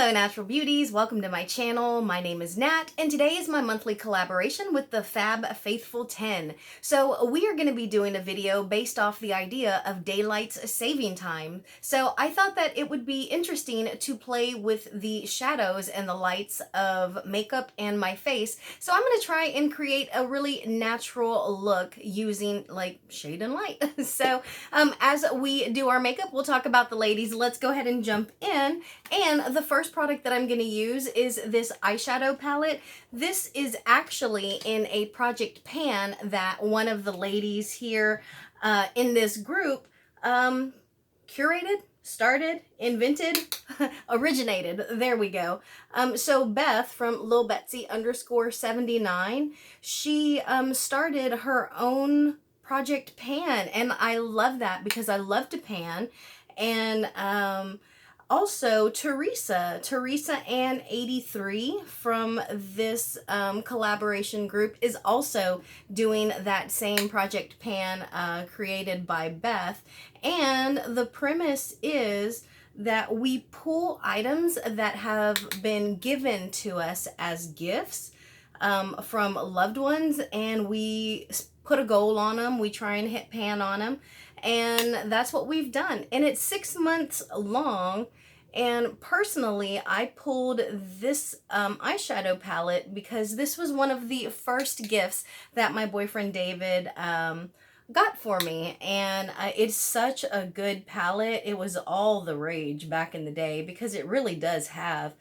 Hello natural beauties, welcome to my channel. My name is Nat and today is my monthly collaboration with the Fab Faithful 10. So we are going to be doing a video based off the idea of daylight's saving time. So I thought that it would be interesting to play with the shadows and the lights of makeup and my face. So I'm going to try and create a really natural look using like shade and light. So as we do our makeup, we'll talk about the ladies. Let's go ahead and jump in. And the first product that I'm going to use is this eyeshadow palette. This is actually in a project pan that one of the ladies here in this group curated, started, invented, originated. There we go. So Beth from Lil Betsy _79, she started her own project pan, and I love that because I love to pan. And also, Teresa and 83 from this collaboration group is also doing that same project pan created by Beth. And the premise is that we pull items that have been given to us as gifts from loved ones, and we put a goal on them. We try and hit pan on them. And that's what we've done. And it's 6 months long. And personally, I pulled this eyeshadow palette because this was one of the first gifts that my boyfriend David got for me. And it's such a good palette. It was all the rage back in the day because it really does have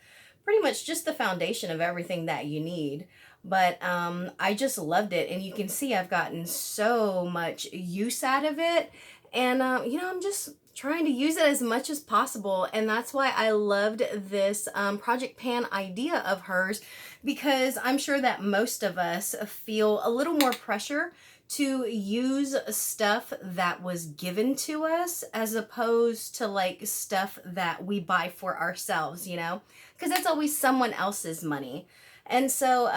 pretty much just the foundation of everything that you need. But I just loved it, and you can see I've gotten so much use out of it, and you know, I'm just trying to use it as much as possible. And that's why I loved this project pan idea of hers, because I'm sure that most of us feel a little more pressure to use stuff that was given to us as opposed to like stuff that we buy for ourselves, you know, because that's always someone else's money. And so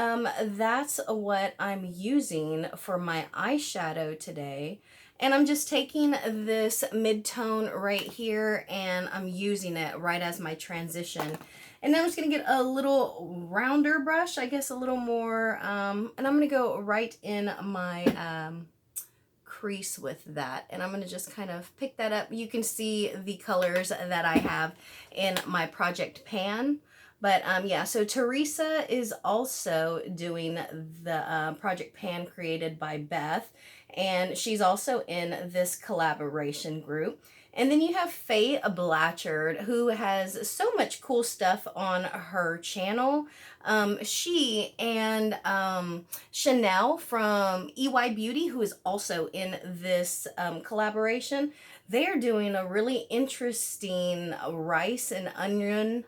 that's what I'm using for my eyeshadow today. And I'm just taking this mid-tone right here and I'm using it right as my transition. And then I'm just going to get a little rounder brush, I guess a little more, and I'm going to go right in my crease with that. And I'm going to just kind of pick that up. You can see the colors that I have in my project pan. But yeah, so Teresa is also doing the project pan created by Beth, and she's also in this collaboration group. And then you have Faye Blatcher, who has so much cool stuff on her channel. She and Shanielle from EY Beauty, who is also in this collaboration, they're doing a really interesting rice and onion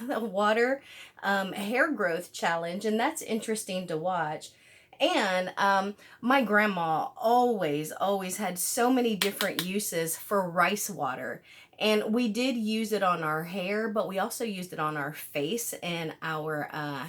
water hair growth challenge, and that's interesting to watch. And my grandma always had so many different uses for rice water. And we did use it on our hair, but we also used it on our face and our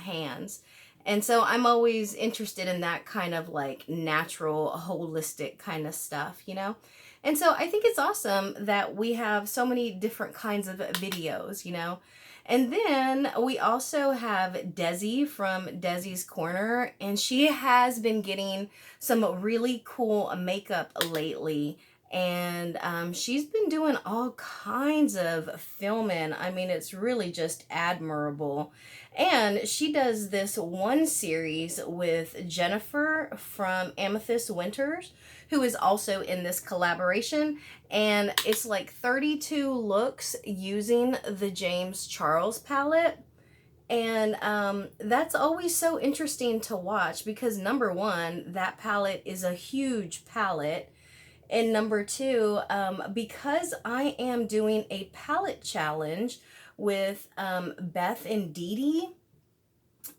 hands. And so I'm always interested in that kind of like natural, holistic kind of stuff, you know? And so I think it's awesome that we have so many different kinds of videos, you know? And then we also have Desi from Dezis Corner, and she has been getting some really cool makeup lately. And she's been doing all kinds of filming. I mean, it's really just admirable. And she does this one series with Jennifer from Amethyst Winters, who is also in this collaboration. And it's like 32 looks using the James Charles palette. And that's always so interesting to watch because number one, that palette is a huge palette. And number two, because I am doing a palette challenge with Beth and Dede,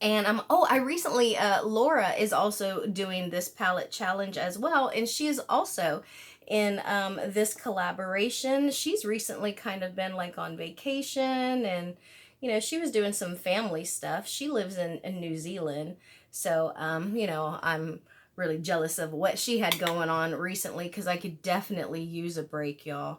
and I recently, Laura is also doing this palette challenge as well, and she is also in this collaboration. She's recently kind of been like on vacation, and you know, she was doing some family stuff. She lives in New Zealand, so you know, I'm really jealous of what she had going on recently because I could definitely use a break, y'all.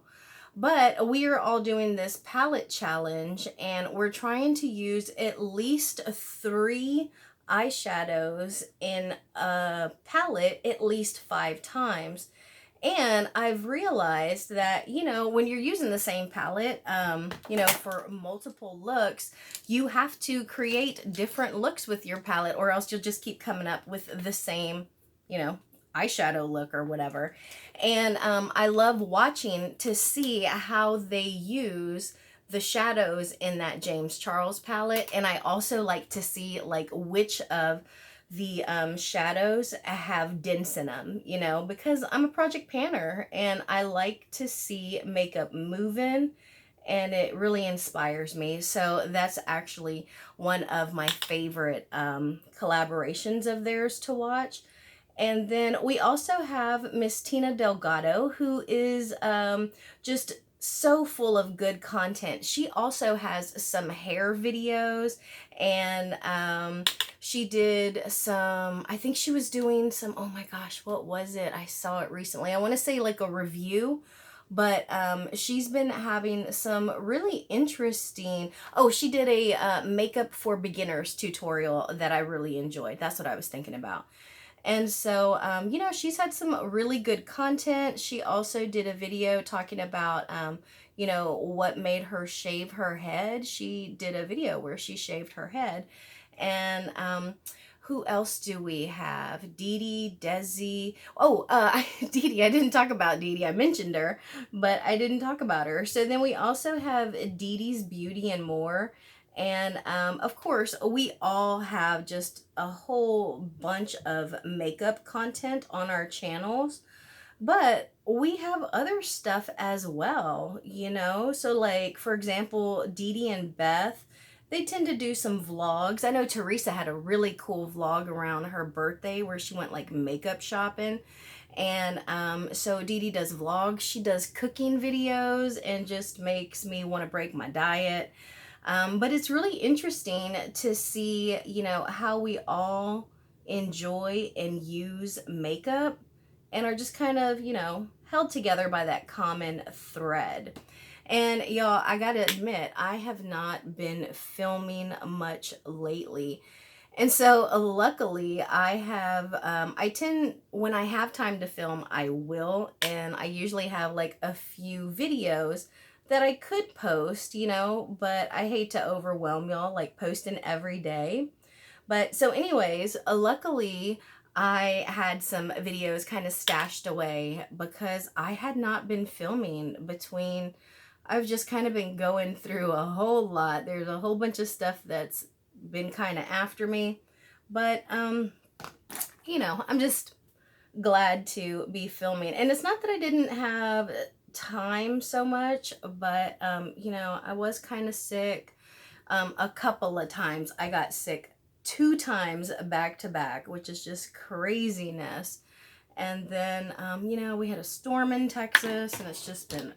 But we are all doing this palette challenge, and we're trying to use at least 3 eyeshadows in a palette at least 5 times. And I've realized that, you know, when you're using the same palette, you know, for multiple looks, you have to create different looks with your palette, or else you'll just keep coming up with the same, you know, eyeshadow look or whatever. And I love watching to see how they use the shadows in that James Charles palette. And I also like to see like which of the shadows have dents in them, you know, because I'm a project panner and I like to see makeup moving, and it really inspires me. So that's actually one of my favorite collaborations of theirs to watch. And then we also have Miss Tina Delgado, who is just so full of good content. She also has some hair videos, and she did some, I think she was doing some, oh my gosh, what was it? I saw it recently. I want to say like a review, but she's been having some really interesting, oh, she did a makeup for beginners tutorial that I really enjoyed. That's what I was thinking about. And so, you know, she's had some really good content. She also did a video talking about, you know, what made her shave her head. She did a video where she shaved her head. And who else do we have? Dede, Desi. Oh, Dede. I didn't talk about Dede. I mentioned her, but I didn't talk about her. So then we also have Dede's Beauty and More. And of course, we all have just a whole bunch of makeup content on our channels, but we have other stuff as well, you know? So like, for example, Dede and Beth, they tend to do some vlogs. I know Teresa had a really cool vlog around her birthday where she went like makeup shopping. And so Dede does vlogs. She does cooking videos and just makes me want to break my diet. But it's really interesting to see, you know, how we all enjoy and use makeup and are just kind of, you know, held together by that common thread. And y'all, I gotta admit, I have not been filming much lately. And so luckily I have, when I have time to film, I will. And I usually have like a few videos that I could post, you know, but I hate to overwhelm y'all, like posting every day. But so anyways, luckily I had some videos kind of stashed away because I had not been filming between, I've just kind of been going through a whole lot. There's a whole bunch of stuff that's been kind of after me, but you know, I'm just glad to be filming. And it's not that I didn't have time so much, but you know, I was kind of sick a couple of times. I got sick 2 times back to back, which is just craziness. And then you know, we had a storm in Texas, and it's just been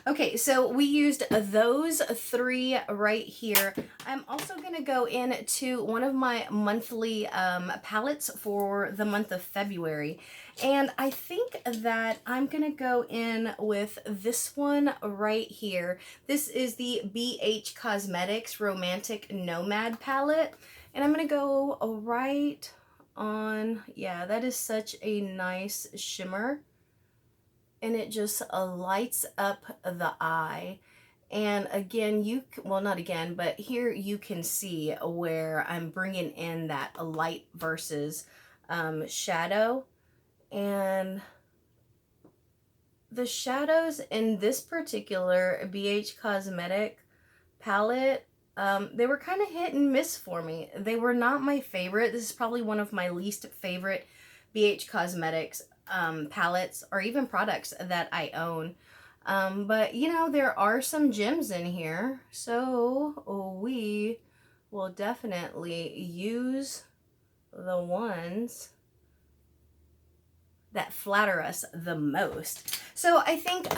okay, so we used those 3 right here. I'm also gonna go into one of my monthly palettes for the month of February, and I think that I'm gonna go in with this one right here. This is the BH Cosmetics Romantic Nomad palette, and I'm gonna go right on, yeah, that is such a nice shimmer, and it just lights up the eye. And again, well, not again, but here you can see where I'm bringing in that light versus shadow. And the shadows in this particular BH Cosmetic palette, they were kind of hit and miss for me. They were not my favorite. This is probably one of my least favorite BH Cosmetics palettes or even products that I own. But you know, there are some gems in here, so we will definitely use the ones that flatter us the most. So I think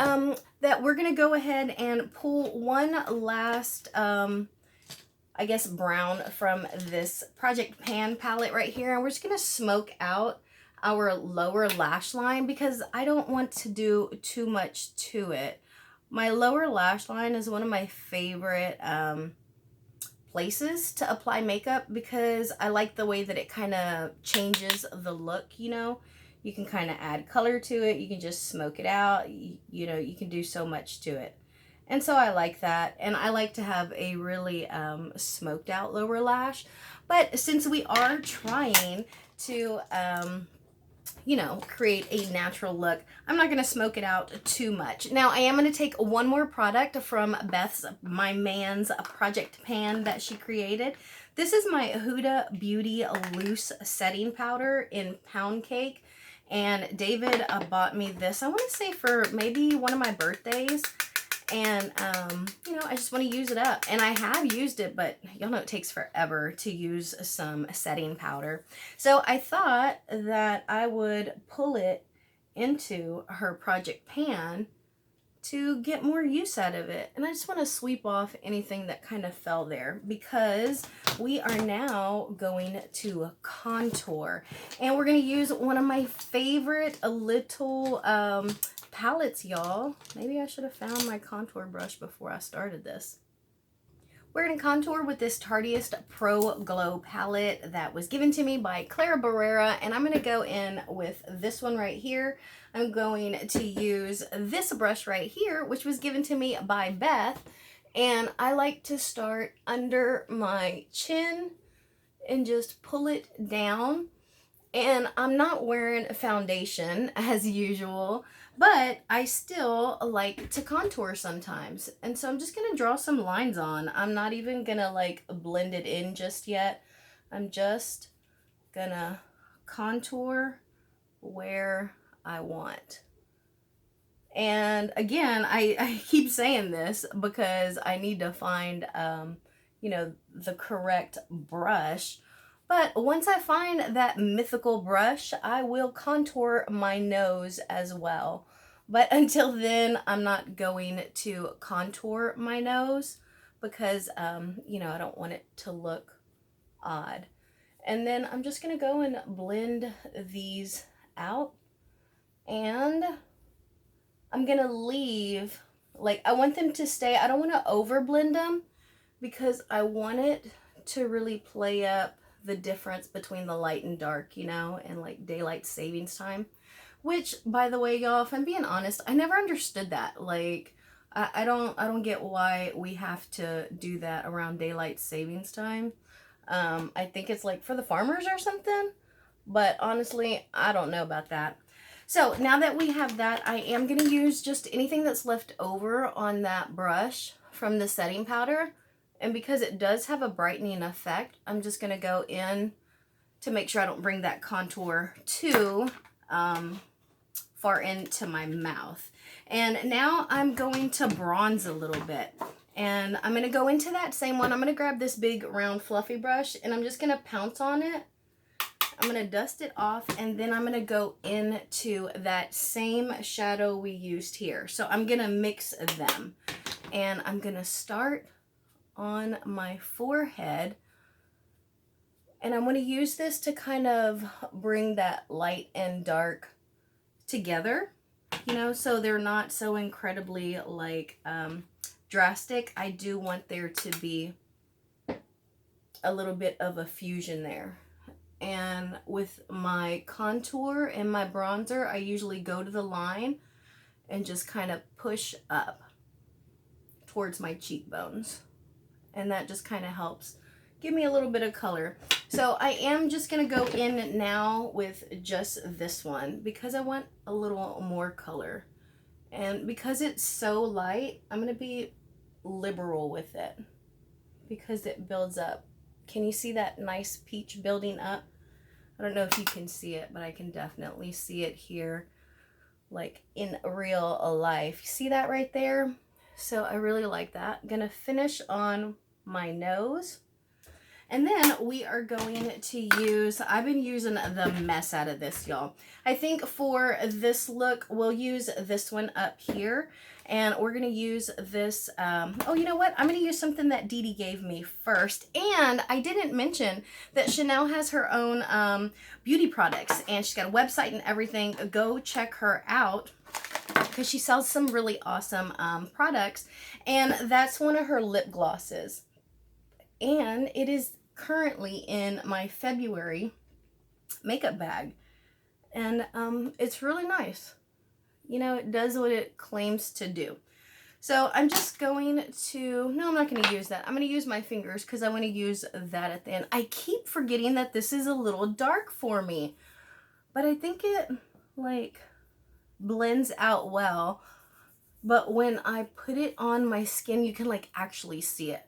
that we're gonna go ahead and pull one last I guess brown from this Project Pan palette right here, and we're just gonna smoke out our lower lash line because I don't want to do too much to it. My lower lash line is one of my favorite places to apply makeup because I like the way that it kind of changes the look, you know. You can kind of add color to it. You can just smoke it out. You know, you can do so much to it. And so I like that. And I like to have a really smoked out lower lash. But since we are trying to, you know, create a natural look, I'm not going to smoke it out too much. Now, I am going to take one more product from my man's project pan that she created. This is my Huda Beauty Loose Setting Powder in Pound Cake. And David bought me this, I want to say for maybe one of my birthdays. And, you know, I just want to use it up. And I have used it, but y'all know it takes forever to use some setting powder. So I thought that I would pull it into her project pan to get more use out of it. And I just want to sweep off anything that kind of fell there because we are now going to contour. And we're going to use one of my favorite little palettes, y'all. Maybe I should have found my contour brush before I started this. We're going to contour with this Tarteist Pro Glow palette that was given to me by Clara Barrera, and I'm going to go in with this one right here. I'm going to use this brush right here, which was given to me by Beth, and I like to start under my chin and just pull it down. And I'm not wearing foundation as usual, but I still like to contour sometimes. And so I'm just going to draw some lines on. I'm not even going to like blend it in just yet. I'm just going to contour where I want. And again, I keep saying this because I need to find, you know, the correct brush. But once I find that mythical brush, I will contour my nose as well. But until then, I'm not going to contour my nose because, you know, I don't want it to look odd. And then I'm just going to go and blend these out. And I'm going to leave, like, I want them to stay. I don't want to over blend them because I want it to really play up the difference between the light and dark, you know, and like daylight savings time, which, by the way, y'all, if I'm being honest, I never understood that. Like, I don't get why we have to do that around daylight savings time. I think it's like for the farmers or something, but honestly, I don't know about that. So now that we have that, I am going to use just anything that's left over on that brush from the setting powder. And because it does have a brightening effect, I'm just going to go in to make sure I don't bring that contour too far into my mouth. And now I'm going to bronze a little bit. And I'm going to go into that same one. I'm going to grab this big round fluffy brush and I'm just going to pounce on it. I'm going to dust it off and then I'm going to go into that same shadow we used here. So I'm going to mix them. And I'm going to start on my forehead, and I'm going to use this to kind of bring that light and dark together, you know, so they're not so incredibly like drastic. I do want there to be a little bit of a fusion there. And with my contour and my bronzer, I usually go to the line and just kind of push up towards my cheekbones. And that just kind of helps give me a little bit of color. So I am just going to go in now with just this one because I want a little more color. And because it's so light, I'm going to be liberal with it because it builds up. Can you see that nice peach building up? I don't know if you can see it, but I can definitely see it here, like in real life. See that right there? So I really like that. I'm going to finish on my nose. And then we are going to use, I've been using the mess out of this, y'all. I think for this look, we'll use this one up here. And we're going to use this, oh, you know what? I'm going to use something that Dede gave me first. And I didn't mention that Shanielle has her own beauty products. And she's got a website and everything. Go check her out. because she sells some really awesome products, and that's one of her lip glosses. And it is currently in my February makeup bag, and it's really nice. You know, it does what it claims to do. So I'm just going to, no, I'm not going to use that. I'm going to use my fingers because I want to use that at the end. I keep forgetting that this is a little dark for me, but I think it like blends out well. But when I put it on my skin, you can like actually see it.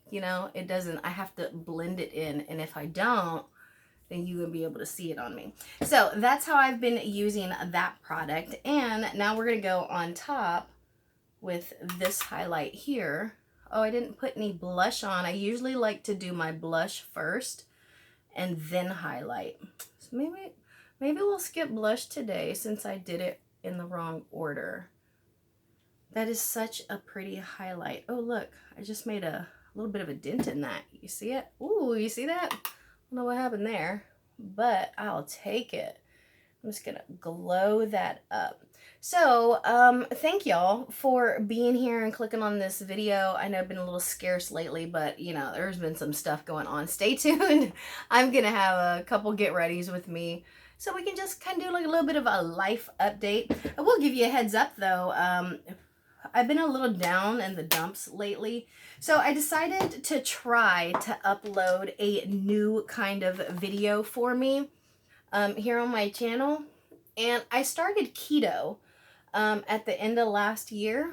You know, it doesn't, I have to blend it in. And if I don't, then you will be able to see it on me. So that's how I've been using that product. And now we're going to go on top with this highlight here. Oh, I didn't put any blush on. I usually like to do my blush first and then highlight. So maybe we'll skip blush today since I did it in the wrong order. That is such a pretty highlight. Oh, look, I just made a little bit of a dent in that. You see it? Ooh, you see that? I don't know what happened there, but I'll take it. I'm just gonna glow that up. So, thank y'all for being here and clicking on this video. I know I've been a little scarce lately, but you know, there's been some stuff going on. Stay tuned. I'm gonna have a couple get readies with me, so we can just kind of do like a little bit of a life update. I will give you a heads up though. I've been a little down in the dumps lately, so I decided to try to upload a new kind of video for me here on my channel. And I started keto at the end of last year,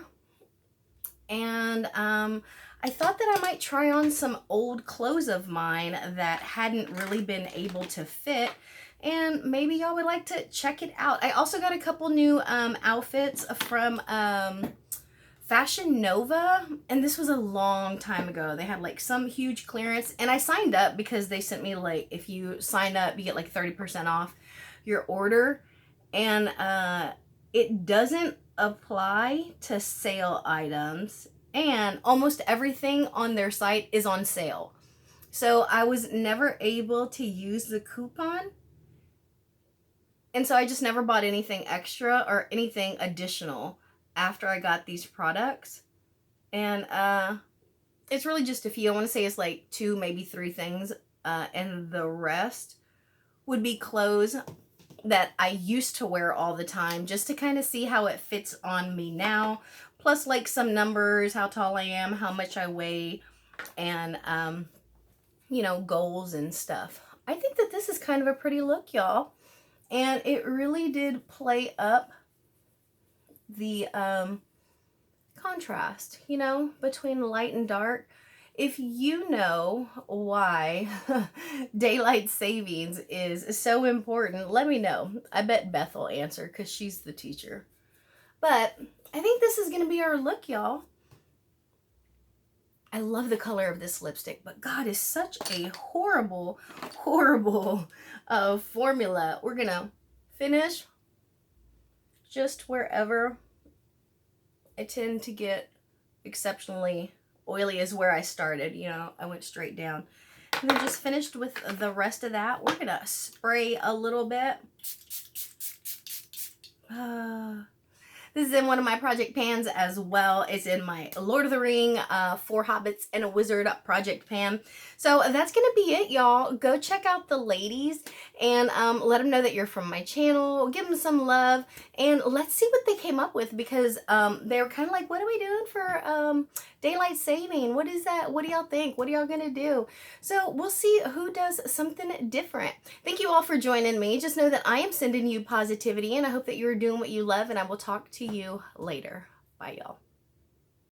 and I thought that I might try on some old clothes of mine that hadn't really been able to fit, and maybe y'all would like to check it out. I also got a couple new outfits from Fashion Nova, and this was a long time ago. They had like some huge clearance, and I signed up because they sent me like, if you sign up you get like 30% off your order, and it doesn't apply to sale items, and almost everything on their site is on sale. So I was never able to use the coupon, and so I just never bought anything extra or anything additional after I got these products. And it's really just a few. I want to say it's like 2, maybe 3 things, and the rest would be clothes that I used to wear all the time, just to kind of see how it fits on me now, plus like some numbers, how tall I am, how much I weigh, and you know, goals and stuff. I think that this is kind of a pretty look, y'all, and it really did play up the contrast, you know, between light and dark. If you know why daylight savings is so important, let me know. I bet Beth will answer because she's the teacher. But I think this is going to be our look, y'all. I love the color of this lipstick, but God, is such a horrible, horrible formula. We're going to finish just wherever I tend to get exceptionally oily is where I started. You know, I went straight down. And then just finished with the rest of that. We're going to spray a little bit. This is in one of my project pans as well. It's in my Lord of the Ring, 4 Hobbits and a Wizard project pan. So that's going to be it, y'all. Go check out the ladies and let them know that you're from my channel. Give them some love, and let's see what they came up with, because they were kind of like, what are we doing for daylight saving? What is that? What do y'all think? What are y'all going to do? So we'll see who does something different. Thank you all for joining me. Just know that I am sending you positivity, and I hope that you're doing what you love, and I will talk to you later. Bye, y'all.